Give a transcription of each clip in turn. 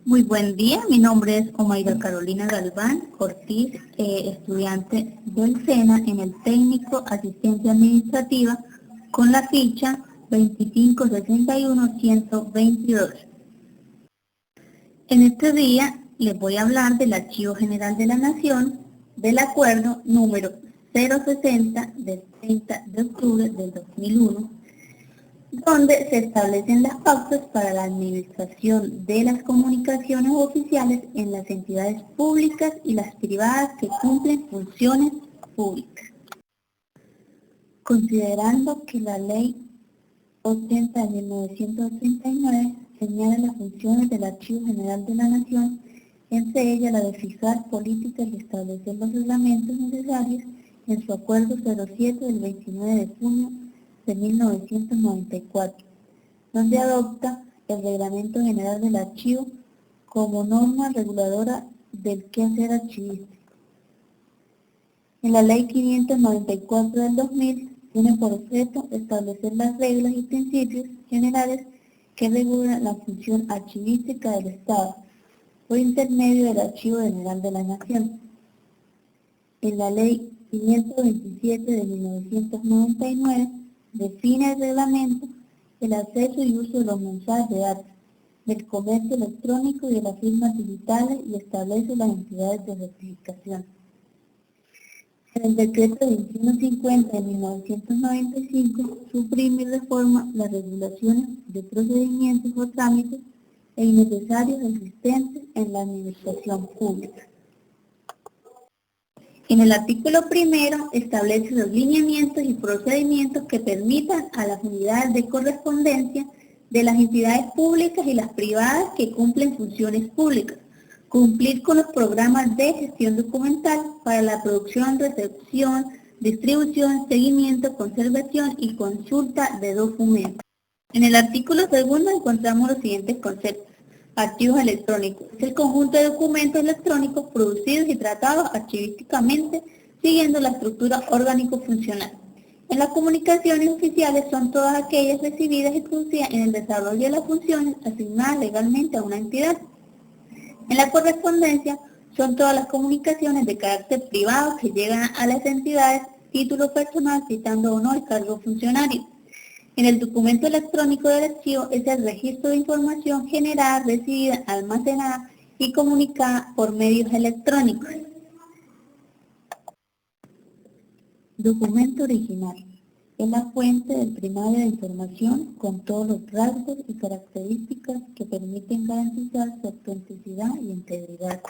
Muy buen día, mi nombre es Omaira Carolina Galván Ortiz, estudiante del SENA en el técnico asistencia administrativa con la ficha 2561122. En este día les voy a hablar del Archivo General de la Nación del acuerdo número 060 del 30 de octubre del 2001, donde se establecen las pautas para la administración de las comunicaciones oficiales en las entidades públicas y las privadas que cumplen funciones públicas. Considerando que la Ley 80 de 1989 señala las funciones del Archivo General de la Nación, entre ellas la de fijar políticas y establecer los reglamentos necesarios en su acuerdo 07 del 29 de junio de 1994, donde adopta el Reglamento General del Archivo como norma reguladora del quehacer archivístico. En la Ley 594 del 2000 tiene por objeto establecer las reglas y principios generales que regulan la función archivística del Estado por intermedio del Archivo General de la Nación. En la Ley 527 de 1999 define el reglamento, el acceso y uso de los mensajes de datos, del comercio electrónico y de las firmas digitales y establece las entidades de rectificación. En el decreto 2150 de 1995 suprime y reforma las regulaciones de procedimientos o trámites e innecesarios existentes en la administración pública. En el artículo primero establece los lineamientos y procedimientos que permitan a las unidades de correspondencia de las entidades públicas y las privadas que cumplen funciones públicas, cumplir con los programas de gestión documental para la producción, recepción, distribución, seguimiento, conservación y consulta de documentos. En el artículo segundo encontramos los siguientes conceptos. Archivos electrónicos. Es el conjunto de documentos electrónicos producidos y tratados archivísticamente siguiendo la estructura orgánico-funcional. En las comunicaciones oficiales son todas aquellas recibidas y producidas en el desarrollo de las funciones asignadas legalmente a una entidad. En la correspondencia son todas las comunicaciones de carácter privado que llegan a las entidades, título personal, citando o no el cargo funcionario. En el documento electrónico del archivo es el registro de información generada, recibida, almacenada y comunicada por medios electrónicos. Documento original. Es la fuente del primario de información con todos los rasgos y características que permiten garantizar su autenticidad y integridad.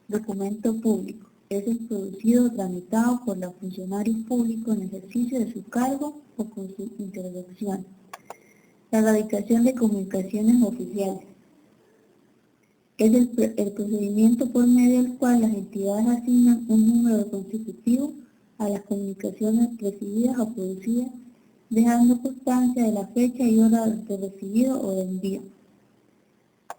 Documento público. Es el producido o tramitado por los funcionarios públicos en ejercicio de su cargo o con su introducción. La radicación de comunicaciones oficiales. Es el procedimiento por medio del cual las entidades asignan un número consecutivo a las comunicaciones recibidas o producidas, dejando constancia de la fecha y hora de recibido o de envío.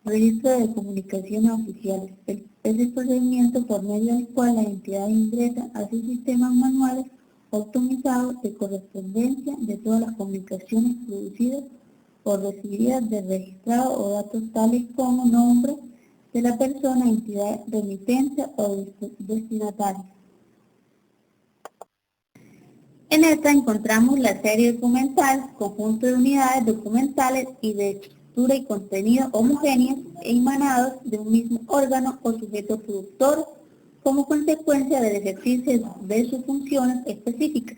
Registro de comunicaciones oficiales. Es el procedimiento por medio del cual las entidades ingresan a sus sistemas manuales optimizados de correspondencia de todas las comunicaciones producidas o recibidas del registrado o datos tales como nombre de la persona, entidad remitente o destinatario. En esta encontramos la serie documental, conjunto de unidades documentales y de estructura y contenido homogéneos e emanados de un mismo órgano o sujeto productor como consecuencia del ejercicio de sus funciones específicas.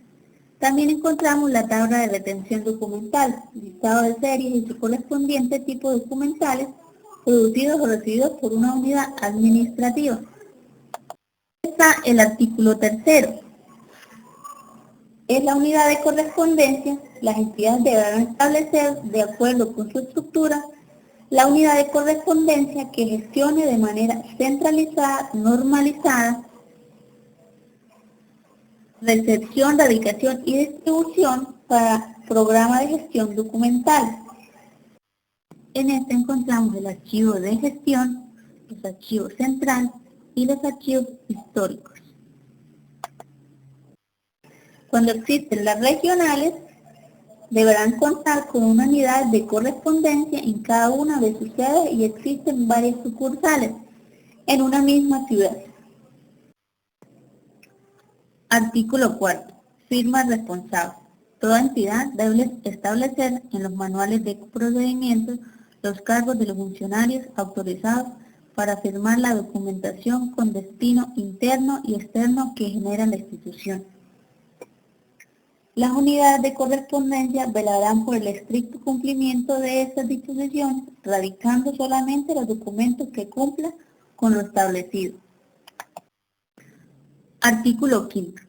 También encontramos la tabla de retención documental, listado de series y su correspondiente tipo de documentales producidos o recibidos por una unidad administrativa. Está el artículo tercero. Es la unidad de correspondencia. Las entidades deberán establecer, de acuerdo con su estructura, la unidad de correspondencia que gestione de manera centralizada, normalizada, recepción, radicación y distribución para programa de gestión documental. En este encontramos el archivo de gestión, los archivos central y los archivos históricos. Cuando existen las regionales, Deberán contar con una unidad de correspondencia en cada una de sus sedes y existen varias sucursales en una misma ciudad. Artículo 4. Firma responsable. Toda entidad debe establecer en los manuales de procedimientos los cargos de los funcionarios autorizados para firmar la documentación con destino interno y externo que genera la institución. Las unidades de correspondencia velarán por el estricto cumplimiento de estas disposiciones, radicando solamente los documentos que cumplan con lo establecido. Artículo 5.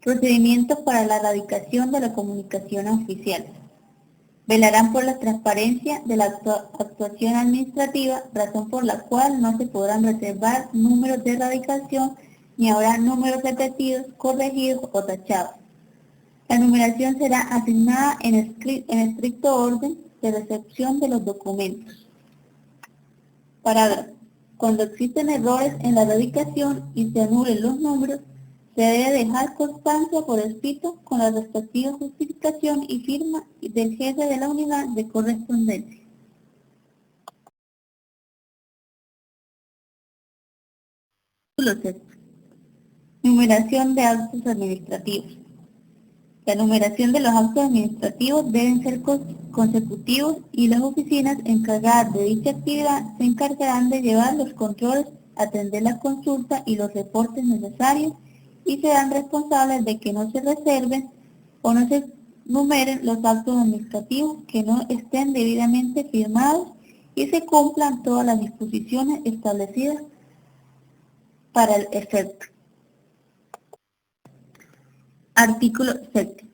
Procedimientos para la radicación de la comunicación oficial. Velarán por la transparencia de la actuación administrativa, razón por la cual no se podrán reservar números de radicación ni habrá números repetidos, corregidos o tachados. La numeración será asignada en estricto orden de recepción de los documentos. Parágrafo. Cuando existen errores en la radicación y se anulen los números, se debe dejar constancia por escrito con la respectiva justificación y firma del jefe de la unidad de correspondencia. Artículo 6. Numeración de actos administrativos. La numeración de los actos administrativos deben ser consecutivos y las oficinas encargadas de dicha actividad se encargarán de llevar los controles, atender las consultas y los reportes necesarios y serán responsables de que no se reserven o no se numeren los actos administrativos que no estén debidamente firmados y se cumplan todas las disposiciones establecidas para el efecto. Artículo 7.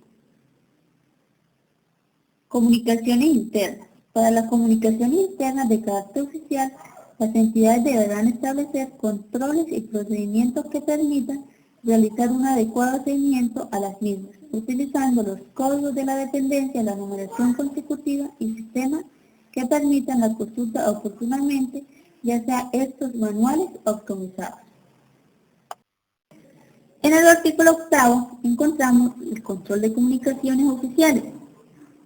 Comunicaciones internas. Para las comunicaciones internas de carácter oficial, las entidades deberán establecer controles y procedimientos que permitan realizar un adecuado seguimiento a las mismas, utilizando los códigos de la dependencia, la numeración consecutiva y sistemas que permitan la consulta oportunamente, ya sea estos manuales o optimizados. En el artículo 8 encontramos el control de comunicaciones oficiales,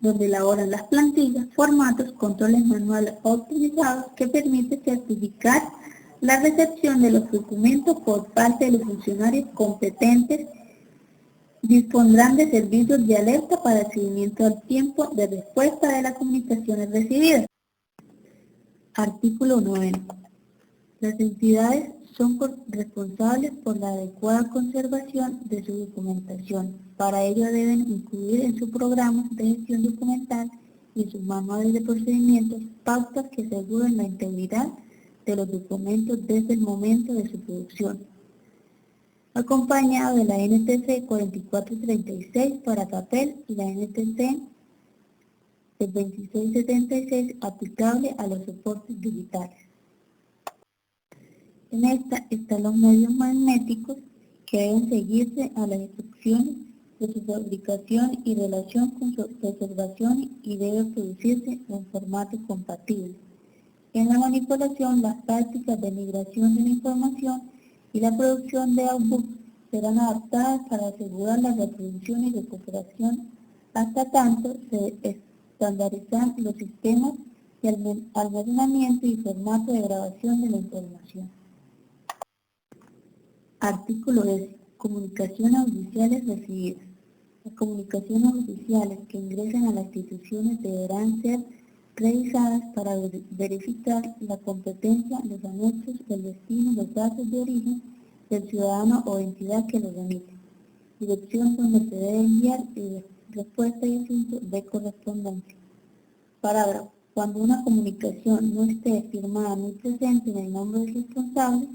donde elaboran las plantillas, formatos, controles manuales optimizados que permiten certificar la recepción de los documentos por parte de los funcionarios competentes. Dispondrán de servicios de alerta para el seguimiento al tiempo de respuesta de las comunicaciones recibidas. Artículo 9. Las entidades son responsables por la adecuada conservación de su documentación. Para ello deben incluir en sus programas de gestión documental y sus manuales de procedimientos pautas que aseguren la integridad de los documentos desde el momento de su producción, acompañado de la NTC 4436 para papel y la NTC 2676 aplicable a los soportes digitales. En esta están los medios magnéticos que deben seguirse a las instrucciones de su fabricación y relación con su preservación y debe producirse en formato compatible. En la manipulación, las prácticas de migración de la información y la producción de output serán adaptadas para asegurar la reproducción y recuperación hasta tanto se estandarizan los sistemas de almacenamiento y formato de grabación de la información. Artículo 10. Comunicaciones oficiales recibidas. Las comunicaciones oficiales que ingresen a las instituciones deberán ser revisadas para verificar la competencia, los anexos, el destino, los datos de origen del ciudadano o entidad que los remite, dirección donde se debe enviar y respuesta y asunto de correspondencia. Parágrafo. Cuando una comunicación no esté firmada ni presente en el nombre del responsable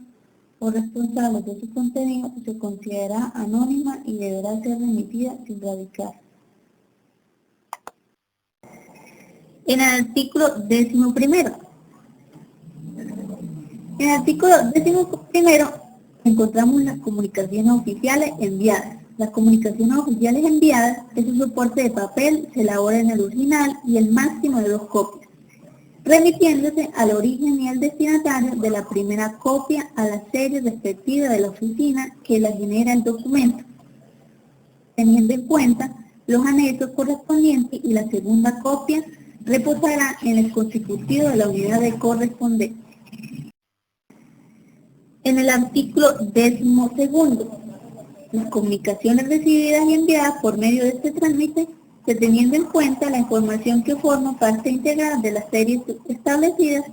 o responsables de su contenido, se considerará anónima y deberá ser remitida sin radicar. En el artículo 11. En el artículo 11 encontramos las comunicaciones oficiales enviadas. Las comunicaciones oficiales enviadas es un soporte de papel, se elabora en el original y el máximo de 2 copias, remitiéndose al origen y al destinatario de la primera copia a la serie respectiva de la oficina que la genera el documento, teniendo en cuenta los anexos correspondientes y la segunda copia reposará en el constitutivo de la unidad de correspondencia. En el artículo 12, las comunicaciones recibidas y enviadas por medio de este trámite, se teniendo en cuenta la información que forma parte integral de las series establecidas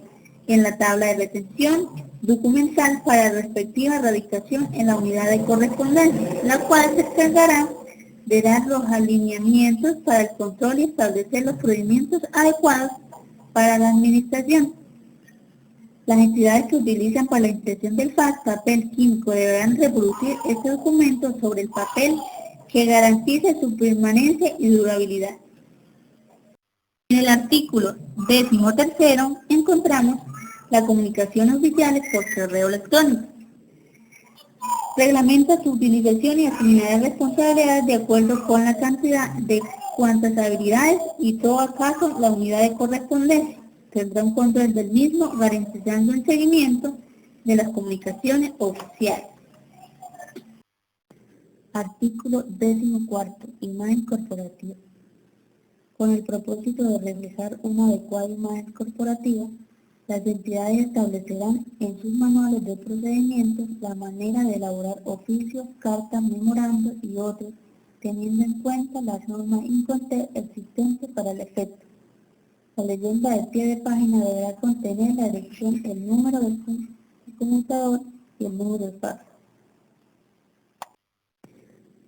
en la tabla de retención documental para la respectiva radicación en la unidad de correspondencia, la cual se encargará de dar los alineamientos para el control y establecer los procedimientos adecuados para la administración. Las entidades que utilizan para la impresión del fax papel químico deberán reproducir este documento sobre el papel que garantice su permanencia y durabilidad. En el artículo 13 encontramos las comunicaciones oficiales por correo electrónico. Reglamenta su utilización y asignará responsabilidades de acuerdo con la cantidad de cuantas habilidades y todo caso la unidad de correspondencia tendrá un control del mismo, garantizando el seguimiento de las comunicaciones oficiales. Artículo 14. Imagen corporativa. Con el propósito de reflejar una adecuada imagen corporativa, las entidades establecerán en sus manuales de procedimientos la manera de elaborar oficios, cartas, memorandos y otros, teniendo en cuenta las normas INCONTER existentes para el efecto. La leyenda de pie de página deberá contener la dirección, el número del conmutador y el número de fax.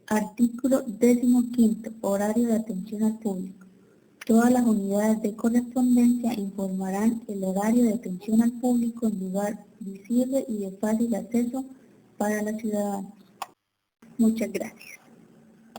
Artículo 15. Horario de atención al público. Todas las unidades de correspondencia informarán el horario de atención al público en lugar visible y de fácil acceso para los ciudadanos. Muchas gracias.